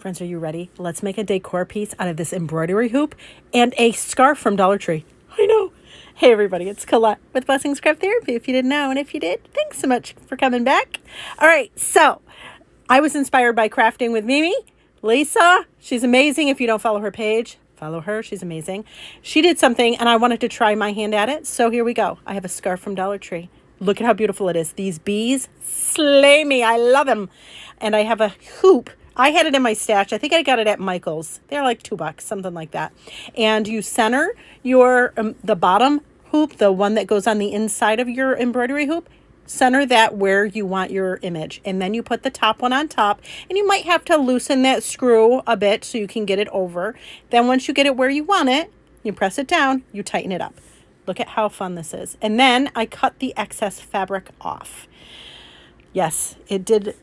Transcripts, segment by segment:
Friends, are you ready? Let's make a decor piece out of this embroidery hoop and a scarf from Dollar Tree. I know. Hey everybody, it's Colette with Blessings Craft Therapy. If you didn't know, and if you did, thanks so much for coming back. All right, so I was inspired by crafting with Mimi. Lisa, she's amazing. If you don't follow her page, follow her. She's amazing. She did something and I wanted to try my hand at it. So here we go. I have a scarf from Dollar Tree. Look at how beautiful it is. These bees slay me. I love them. And I have a hoop. I had it in my stash. I think I got it at Michael's. They're like $2, something like that. And you center your the bottom hoop, the one that goes on the inside of your embroidery hoop. Center that where you want your image. And then you put the top one on top. And you might have to loosen that screw a bit so you can get it over. Then once you get it where you want it, you press it down, you tighten it up. Look at how fun this is. And then I cut the excess fabric off. Yes, it did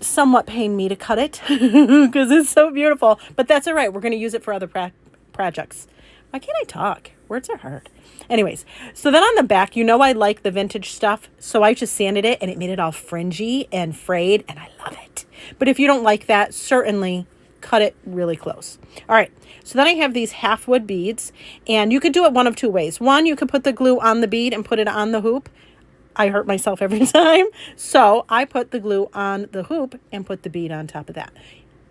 somewhat pain me to cut it because it's so beautiful. But that's all right. We're going to use it for other projects. Why can't I talk? Words are hard. Anyways, so then on the back, you know I like the vintage stuff. So I just sanded it and it made it all fringy and frayed. And I love it. But if you don't like that, certainly cut it really close. All right. So then I have these half wood beads, and you could do it one of two ways. One, you could put the glue on the bead and put it on the hoop. I hurt myself every time. So I put the glue on the hoop and put the bead on top of that.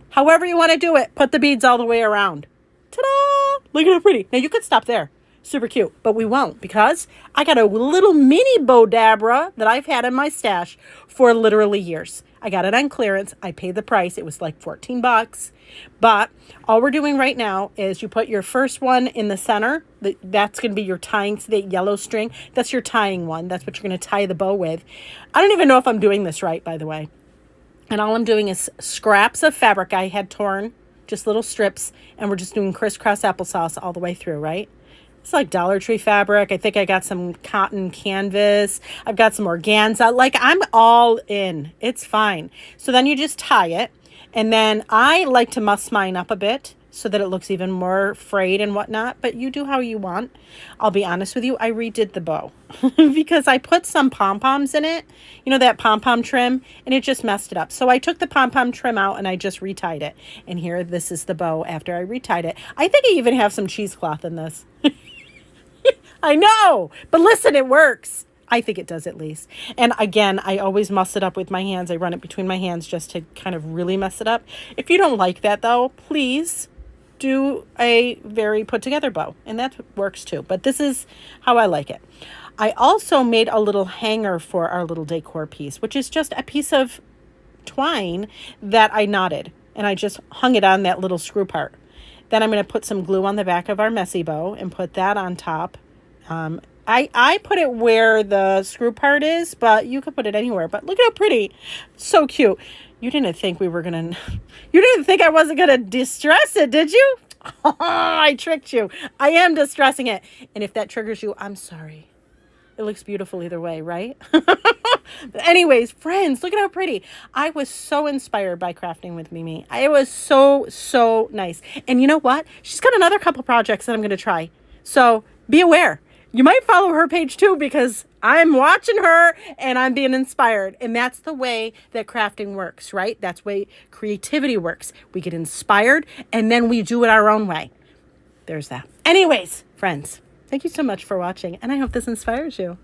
However you want to do it, put the beads all the way around. Ta-da! Look at how pretty. Now you could stop there. Super cute, but we won't because I got a little mini Bodabra that I've had in my stash for literally years. I got it on clearance. I paid the price. It was like $14. But all we're doing right now is you put your first one in the center. That's going to be your tying, that yellow string. That's your tying one. That's what you're going to tie the bow with. I don't even know if I'm doing this right, by the way. And all I'm doing is scraps of fabric I had torn, just little strips, and we're just doing crisscross applesauce all the way through, right? It's like Dollar Tree fabric. I think I got some cotton canvas. I've got some organza. Like, I'm all in. It's fine. So then you just tie it. And then I like to muss mine up a bit so that it looks even more frayed and whatnot. But you do how you want. I'll be honest with you. I redid the bow because I put some pom-poms in it. You know, that pom-pom trim. And it just messed it up. So I took the pom-pom trim out and I just retied it. And here, this is the bow after I retied it. I think I even have some cheesecloth in this. I know, but listen, it works. I think it does at least. And again, I always muss it up with my hands. I run it between my hands just to kind of really mess it up. If you don't like that though, please do a very put together bow. And that works too. But this is how I like it. I also made a little hanger for our little decor piece, which is just a piece of twine that I knotted. And I just hung it on that little screw part. Then I'm going to put some glue on the back of our messy bow and put that on top. I put it where the screw part is, but you could put it anywhere. But look at how pretty. So cute. You didn't think you didn't think I wasn't going to distress it, did you? I tricked you. I am distressing it. And if that triggers you, I'm sorry. It looks beautiful either way, right? But anyways, friends, look at how pretty. I was so inspired by crafting with Mimi. It was so nice. And you know what? She's got another couple projects that I'm going to try. So be aware. You might follow her page too because I'm watching her and I'm being inspired. And that's the way that crafting works, right? That's the way creativity works. We get inspired and then we do it our own way. There's that. Anyways, friends, thank you so much for watching. And I hope this inspires you.